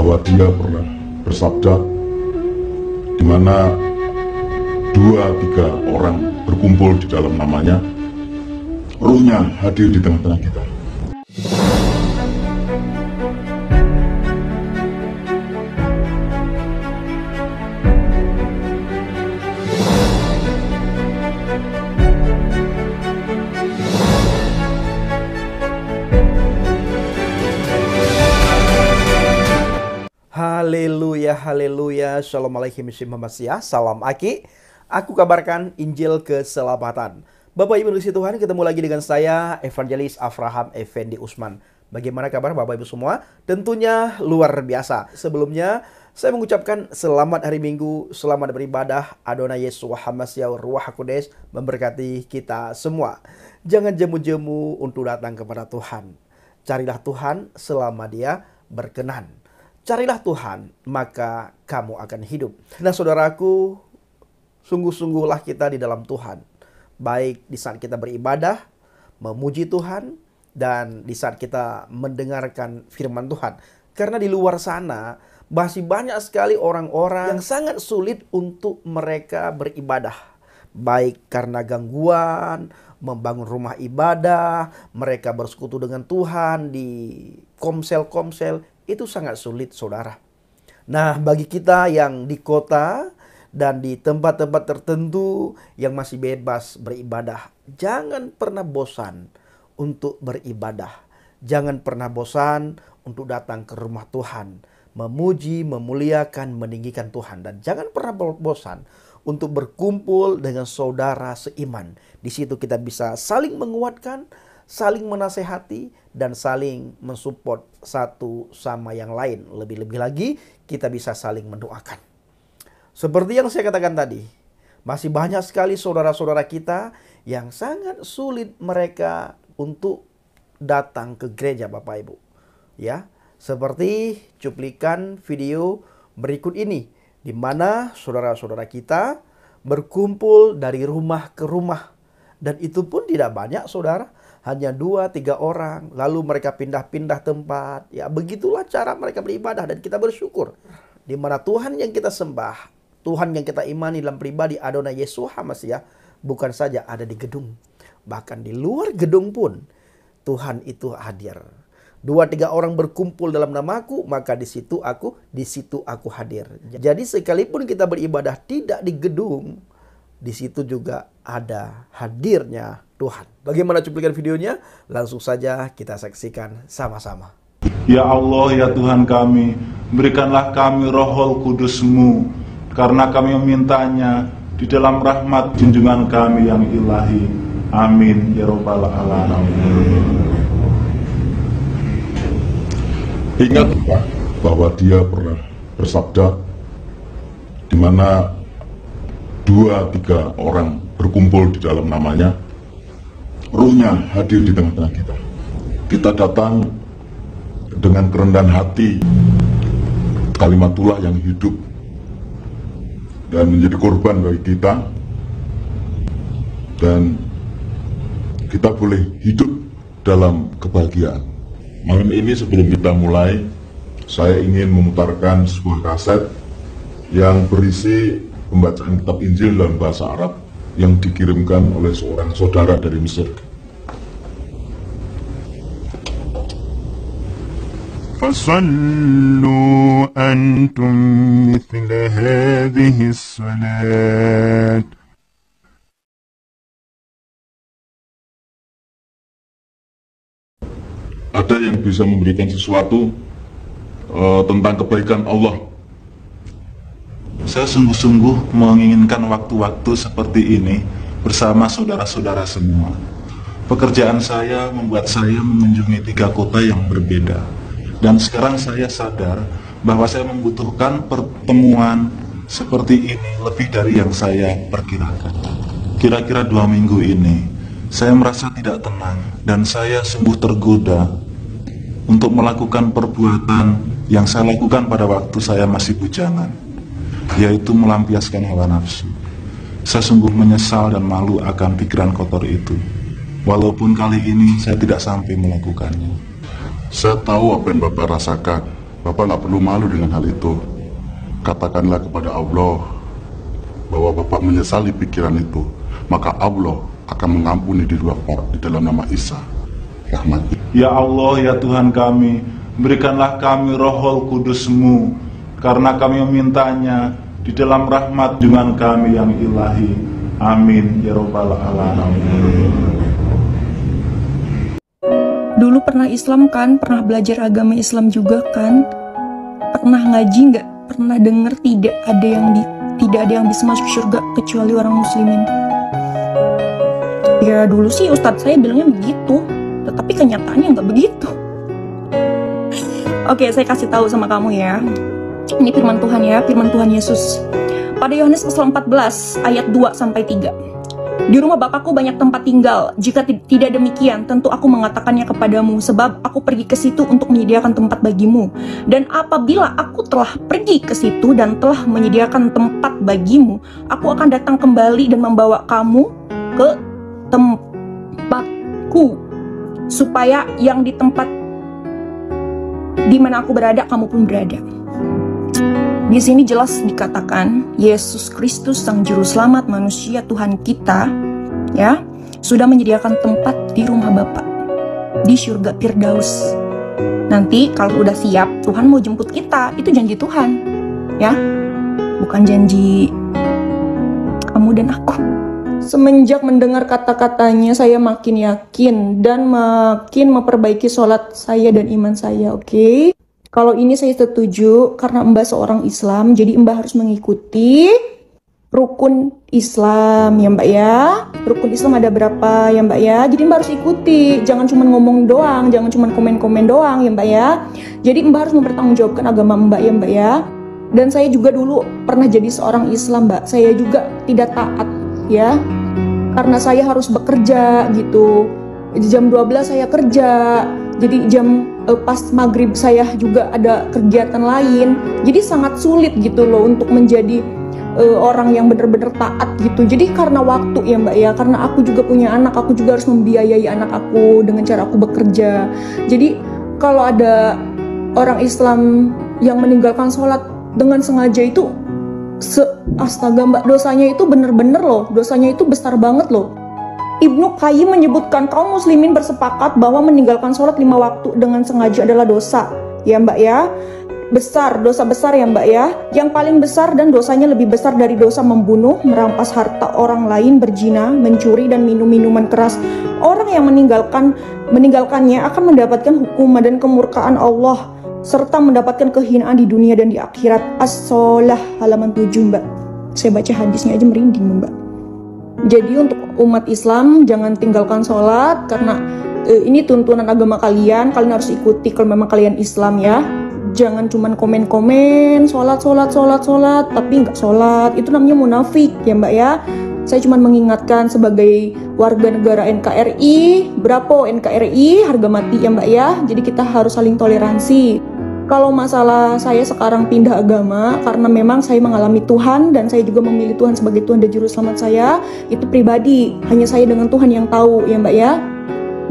bahwa dia pernah bersabda, di mana 2-3 orang berkumpul di dalam namanya, Ruhnya hadir di tengah-tengah kita. Haleluya, haleluya, shalom alaikum, salam Aki. Aku kabarkan Injil keselamatan. Bapak Ibu Kristi Tuhan, ketemu lagi dengan saya, Evangelis Avraham Effendi Usman. Bagaimana kabar Bapak Ibu semua? Tentunya luar biasa. Sebelumnya, saya mengucapkan selamat hari Minggu, selamat beribadah. Adonai Yesus Hamasyau Ruach HaKodes memberkati kita semua. Jangan jemu-jemu untuk datang kepada Tuhan. Carilah Tuhan selama Dia berkenan. Carilah Tuhan, maka kamu akan hidup. Nah saudaraku, sungguh-sungguhlah kita di dalam Tuhan. Baik di saat kita beribadah, memuji Tuhan, dan di saat kita mendengarkan firman Tuhan. Karena di luar sana, masih banyak sekali orang-orang yang sangat sulit untuk mereka beribadah. Baik karena gangguan, membangun rumah ibadah, mereka bersekutu dengan Tuhan di komsel-komsel, itu sangat sulit saudara. Nah bagi kita yang di kota dan di tempat-tempat tertentu yang masih bebas beribadah, jangan pernah bosan untuk beribadah. Jangan pernah bosan untuk datang ke rumah Tuhan, memuji, memuliakan, meninggikan Tuhan. Dan jangan pernah bosan untuk berkumpul dengan saudara seiman. Di situ kita bisa saling menguatkan, saling menasehati, dan saling mensupport satu sama yang lain. Lebih-lebih lagi kita bisa saling mendoakan. Seperti yang saya katakan tadi, masih banyak sekali saudara-saudara kita yang sangat sulit mereka untuk datang ke gereja Bapak Ibu. Ya, seperti cuplikan video berikut ini, di mana saudara-saudara kita berkumpul dari rumah ke rumah. Dan itu pun tidak banyak saudara, hanya 2-3 orang, lalu mereka pindah-pindah tempat. Ya, begitulah cara mereka beribadah dan kita bersyukur. Di mana Tuhan yang kita sembah, Tuhan yang kita imani dalam pribadi Adonai Yesus Hamasyah, bukan saja ada di gedung, bahkan di luar gedung pun Tuhan itu hadir. 2-3 orang berkumpul dalam namaku, maka di situ aku hadir. Jadi sekalipun kita beribadah tidak di gedung, di situ juga ada hadirnya Tuhan. Bagaimana cuplikan videonya? Langsung saja kita saksikan sama-sama. Ya Allah, ya Tuhan kami, berikanlah kami Rohul Kudus-Mu, karena kami memintanya di dalam rahmat junjungan kami yang ilahi. Amin ya Rabbal Alamin. Ingat bahwa dia pernah bersabda, di mana 2-3 orang berkumpul di dalam namanya, Ruhnya hadir di tengah-tengah kita. Kita datang dengan kerendahan hati, kalimatullah yang hidup dan menjadi korban bagi kita, dan kita boleh hidup dalam kebahagiaan. Malam ini sebelum kita mulai, saya ingin memutarkan sebuah kaset yang berisi pembacaan kitab Injil dalam bahasa Arab yang dikirimkan oleh seorang saudara dari Mesir. فصلوا أنتم مثل هذه الصلاة. Ada yang bisa memberikan sesuatu tentang kebaikan Allah. Saya sungguh-sungguh menginginkan waktu-waktu seperti ini bersama saudara-saudara semua. Pekerjaan saya membuat saya mengunjungi 3 kota yang berbeda. Dan sekarang saya sadar bahwa saya membutuhkan pertemuan seperti ini lebih dari yang saya perkirakan. Kira-kira 2 minggu ini, saya merasa tidak tenang dan saya sungguh tergoda untuk melakukan perbuatan yang saya lakukan pada waktu saya masih bujangan, yaitu melampiaskan hawa nafsu. Saya sungguh menyesal dan malu akan pikiran kotor itu, walaupun kali ini saya tidak sampai melakukannya. Saya tahu apa yang Bapak rasakan, Bapak nggak perlu malu dengan hal itu. Katakanlah kepada Allah bahwa Bapak menyesali pikiran itu, maka Allah akan mengampuni diri Bapak di dalam nama Isa. Rahmat. Ya Allah, ya Tuhan kami, berikanlah kami Rohul Kudus-Mu, karena kami memintanya di dalam rahmat dengan kami yang ilahi. Amin ya Rabbal Alamin. Dulu pernah Islam kan, pernah belajar agama Islam juga kan, pernah ngaji nggak, pernah dengar tidak ada yang bisa masuk surga kecuali orang muslimin. Ya dulu sih ustadz saya bilangnya begitu, tetapi kenyataannya nggak begitu. Oke, saya kasih tahu sama kamu ya. Ini firman Tuhan ya, firman Tuhan Yesus. Pada Yohanes pasal 14 ayat 2-3. Di rumah Bapakku banyak tempat tinggal. Jika tidak demikian, tentu aku mengatakannya kepadamu, sebab aku pergi ke situ untuk menyediakan tempat bagimu. Dan apabila aku telah pergi ke situ dan telah menyediakan tempat bagimu, aku akan datang kembali dan membawa kamu ke tempatku, supaya yang di tempat di mana aku berada, kamu pun berada. Di sini jelas dikatakan Yesus Kristus Sang Juru Selamat manusia Tuhan kita, ya, sudah menyediakan tempat di rumah Bapa di surga Firdaus. Nanti kalau udah siap, Tuhan mau jemput kita. Itu janji Tuhan, ya, bukan janji kamu dan aku. Semenjak mendengar kata-katanya, saya makin yakin dan makin memperbaiki sholat saya dan iman saya. Oke? Kalau ini saya setuju, karena Mbak seorang Islam, jadi Mbak harus mengikuti rukun Islam ya Mbak ya. Rukun Islam ada berapa ya Mbak ya. Jadi Mbak harus ikuti, jangan cuma ngomong doang, jangan cuma komen-komen doang ya Mbak ya. Jadi Mbak harus mempertanggungjawabkan agama Mbak ya Mbak ya. Dan saya juga dulu pernah jadi seorang Islam Mbak, saya juga tidak taat ya, karena saya harus bekerja gitu. Jam 12 saya kerja, jadi jam pas maghrib saya juga ada kegiatan lain. Jadi sangat sulit gitu loh untuk menjadi orang yang benar-benar taat gitu. Jadi karena waktu ya Mbak ya, karena aku juga punya anak, aku juga harus membiayai anak aku dengan cara aku bekerja. Jadi kalau ada orang Islam yang meninggalkan sholat dengan sengaja itu, astaga Mbak, dosanya itu bener-bener loh, dosanya itu besar banget loh. Ibnu Qayyim menyebutkan kaum muslimin bersepakat bahwa meninggalkan sholat 5 waktu dengan sengaja adalah dosa ya Mbak ya, besar, dosa besar ya Mbak ya, yang paling besar dan dosanya lebih besar dari dosa membunuh, merampas harta orang lain, berzina, mencuri dan minum minuman keras. Orang yang meninggalkannya akan mendapatkan hukuman dan kemurkaan Allah serta mendapatkan kehinaan di dunia dan di akhirat. As-Solah halaman 7 Mbak. Saya baca hadisnya aja merinding Mbak. Jadi untuk umat Islam jangan tinggalkan sholat, karena ini tuntunan agama kalian harus ikuti kalau memang kalian Islam ya. Jangan cuman komen-komen sholat tapi nggak sholat, itu namanya munafik ya Mbak ya. Saya cuma mengingatkan sebagai warga negara NKRI, berapa NKRI harga mati ya Mbak ya. Jadi kita harus saling toleransi. Kalau masalah saya sekarang pindah agama karena memang saya mengalami Tuhan dan saya juga memilih Tuhan sebagai Tuhan dan Juru Selamat saya, itu pribadi, hanya saya dengan Tuhan yang tahu ya Mbak ya.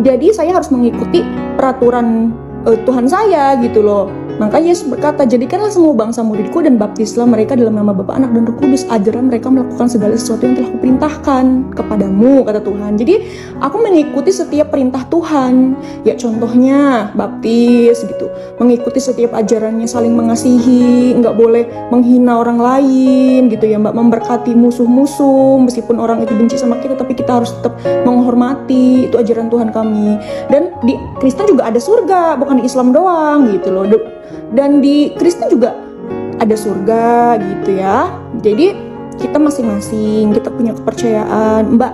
Jadi saya harus mengikuti peraturan Tuhan saya gitu loh. Maka Yesus berkata, jadikanlah semua bangsa muridku dan baptislah mereka dalam nama Bapa, Anak dan Roh Kudus, ajarlah mereka melakukan segala sesuatu yang telah kuperintahkan kepadamu, kata Tuhan. Jadi aku mengikuti setiap perintah Tuhan. Ya contohnya baptis gitu, mengikuti setiap ajarannya, saling mengasihi, nggak boleh menghina orang lain gitu ya Mbak, memberkati musuh-musuh meskipun orang itu benci sama kita, tapi kita harus tetap menghormati, itu ajaran Tuhan kami. Dan di Kristen juga ada surga, bukan di Islam doang gitu loh. Dan di Kristen juga ada surga gitu ya. Jadi kita masing-masing, kita punya kepercayaan. Mbak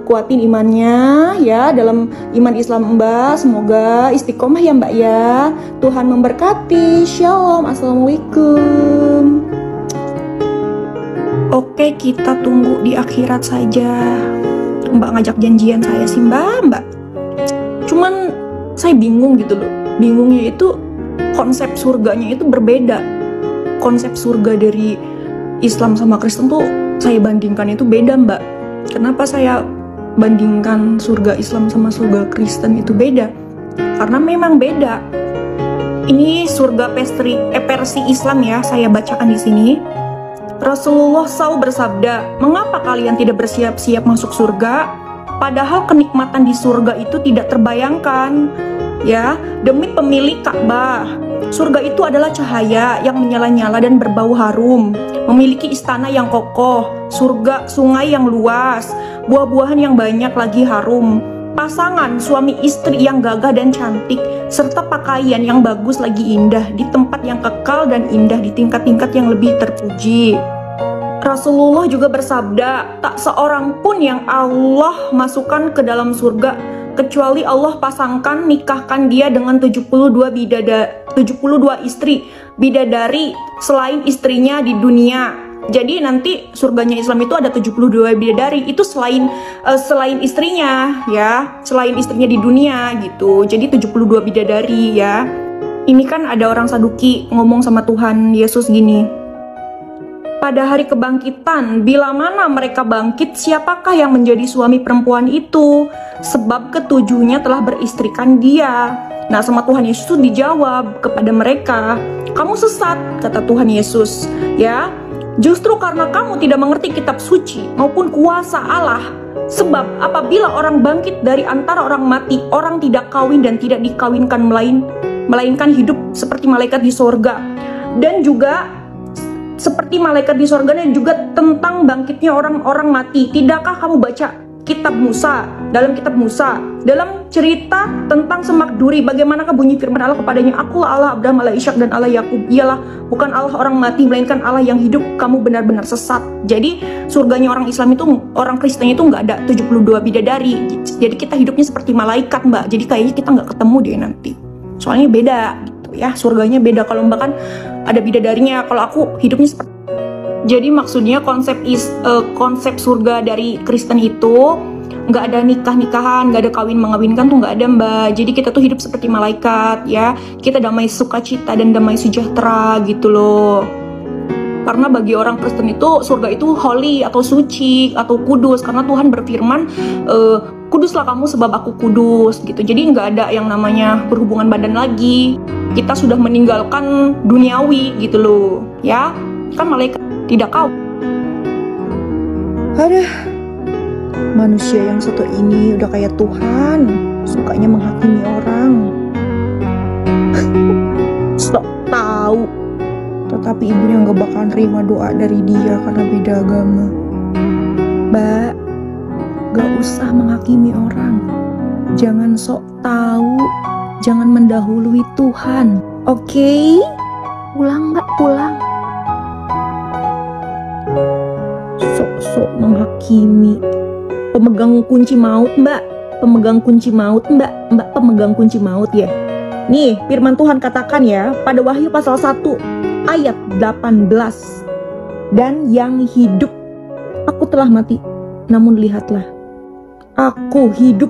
kuatin imannya ya dalam iman Islam Mbak. Semoga istiqomah ya Mbak ya. Tuhan memberkati. Shalom. Assalamualaikum. Oke, kita tunggu di akhirat saja. Mbak ngajak janjian saya sih Mbak. Cuman saya bingung gitu loh. Bingungnya itu konsep surganya itu berbeda. Konsep surga dari Islam sama Kristen tuh saya bandingkan itu beda Mbak. Kenapa saya bandingkan surga Islam sama surga Kristen itu beda? Karena memang beda. Ini surga versi Islam ya, saya bacakan di sini. Rasulullah SAW bersabda, "Mengapa kalian tidak bersiap-siap masuk surga? Padahal kenikmatan di surga itu tidak terbayangkan." Ya, demi pemilik Ka'bah, surga itu adalah cahaya yang menyala-nyala dan berbau harum, memiliki istana yang kokoh, surga sungai yang luas, buah-buahan yang banyak lagi harum, pasangan suami istri yang gagah dan cantik, serta pakaian yang bagus lagi indah di tempat yang kekal dan indah di tingkat-tingkat yang lebih terpuji. Rasulullah juga bersabda, tak seorang pun yang Allah masukkan ke dalam surga kecuali Allah pasangkan, nikahkan dia dengan 72 istri bidadari selain istrinya di dunia. Jadi nanti surganya Islam itu ada 72 bidadari, itu selain istrinya ya, selain istrinya di dunia gitu. Jadi 72 bidadari ya. Ini kan ada orang Saduki ngomong sama Tuhan Yesus gini, pada hari kebangkitan, bila mana mereka bangkit, siapakah yang menjadi suami perempuan itu? Sebab ketujuhnya telah beristrikan dia. Nah, sama Tuhan Yesus dijawab kepada mereka, kamu sesat, kata Tuhan Yesus. Ya, justru karena kamu tidak mengerti kitab suci maupun kuasa Allah. Sebab apabila orang bangkit dari antara orang mati, orang tidak kawin dan tidak dikawinkan melainkan hidup seperti malaikat di sorga. Dan juga seperti malaikat di sorga, dan juga tentang bangkitnya orang-orang mati. Tidakkah kamu baca kitab Musa, dalam cerita tentang semak duri, bagaimanakah bunyi firman Allah kepadanya, akulah Allah Abraham, Allah Ishak dan Allah Yakub. Ialah bukan Allah orang mati melainkan Allah yang hidup. Kamu benar-benar sesat. Jadi surganya orang Islam itu, orang Kristen itu nggak ada 72 bidadari. Jadi kita hidupnya seperti malaikat, Mbak. Jadi kayaknya kita nggak ketemu deh nanti, soalnya beda gitu ya, surganya beda. Kalau Mbak kan ada bidadarinya, kalau aku hidupnya seperti. Jadi maksudnya konsep surga dari Kristen itu nggak ada nikah-nikahan, nggak ada kawin mengawinkan tuh nggak ada, Mbak. Jadi kita tuh hidup seperti malaikat ya, kita damai sukacita dan damai sejahtera gitu loh. Karena bagi orang Kristen itu surga itu holy atau suci atau kudus, karena Tuhan berfirman, kuduslah kamu sebab aku kudus gitu. Jadi nggak ada yang namanya berhubungan badan lagi. Kita sudah meninggalkan duniawi gitu loh ya, kan malaikat tidak kau. Aduh, manusia yang satu ini udah kayak Tuhan, sukanya menghakimi orang. Sok tahu, tetapi ibunya nggak bakal nerima doa dari dia karena beda agama. Mbak, gak usah menghakimi orang. Jangan sok tahu, jangan mendahului Tuhan. Oke? Pulang, Mbak, pulang. Sok-sok menghakimi. Pemegang kunci maut, Mbak. Pemegang kunci maut, Mbak. Mbak pemegang kunci maut ya. Nih, firman Tuhan katakan ya, pada Wahyu pasal 1 ayat 18. Dan yang hidup, aku telah mati, namun lihatlah, aku hidup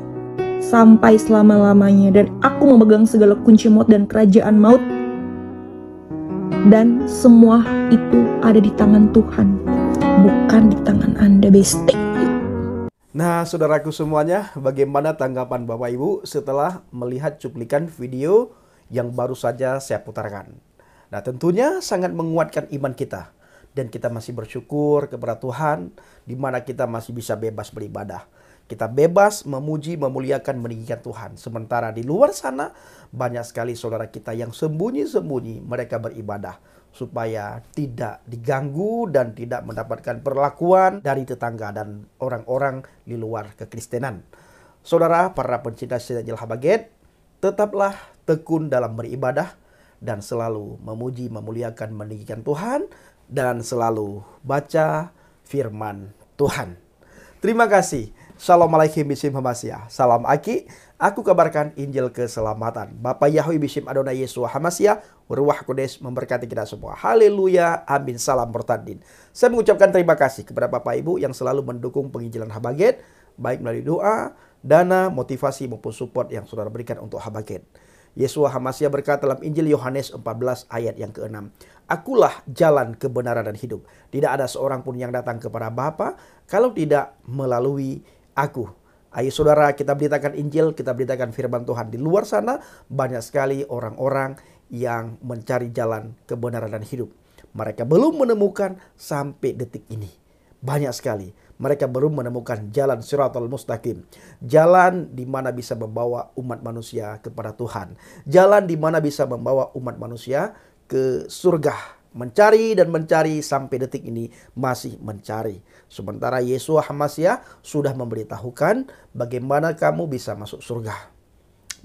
sampai selama-lamanya, dan aku memegang segala kunci maut dan kerajaan maut, dan semua itu ada di tangan Tuhan, bukan di tangan Anda, besti. Nah, saudaraku semuanya, bagaimana tanggapan Bapak Ibu setelah melihat cuplikan video yang baru saja saya putarkan? Nah, tentunya sangat menguatkan iman kita, dan kita masih bersyukur kepada Tuhan di mana kita masih bisa bebas beribadah. Kita bebas memuji, memuliakan, meninggikan Tuhan. Sementara di luar sana banyak sekali saudara kita yang sembunyi-sembunyi mereka beribadah supaya tidak diganggu dan tidak mendapatkan perlakuan dari tetangga dan orang-orang di luar kekristenan. Saudara, para pencinta setia Habaget, tetaplah tekun dalam beribadah dan selalu memuji, memuliakan, meninggikan Tuhan, dan selalu baca firman Tuhan. Terima kasih. Shalom alaikum bisim hamasyah. Salam Aki. Aku kabarkan Injil keselamatan. Bapak Yahweh bisim Adonai Yesus hamasyah. Ruah Kudus memberkati kita semua. Haleluya. Amin. Salam bertandin. Saya mengucapkan terima kasih kepada Bapak Ibu yang selalu mendukung penginjilan Habaget, baik melalui doa, dana, motivasi maupun support yang saudara berikan untuk Habaget. Yesua Hamasyah berkata dalam Injil Yohanes 14 ayat yang ke-6. Akulah jalan, kebenaran dan hidup. Tidak ada seorang pun yang datang kepada Bapa kalau tidak melalui aku. Ayo saudara, kita beritakan Injil, kita beritakan firman Tuhan. Di luar sana banyak sekali orang-orang yang mencari jalan kebenaran dan hidup. Mereka belum menemukan sampai detik ini. Banyak sekali. Mereka belum menemukan jalan Shiratal Mustaqim. Jalan di mana bisa membawa umat manusia kepada Tuhan. Jalan di mana bisa membawa umat manusia ke surga. Mencari dan mencari sampai detik ini masih mencari. Sementara Yeshua HaMashiach sudah memberitahukan bagaimana kamu bisa masuk surga.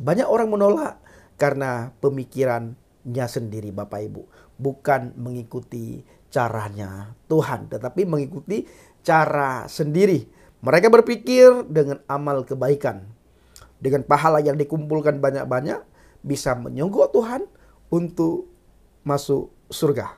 Banyak orang menolak karena pemikirannya sendiri, Bapak Ibu. Bukan mengikuti caranya Tuhan, tetapi mengikuti cara sendiri. Mereka berpikir dengan amal kebaikan, dengan pahala yang dikumpulkan banyak-banyak, bisa menyogok Tuhan untuk masuk surga.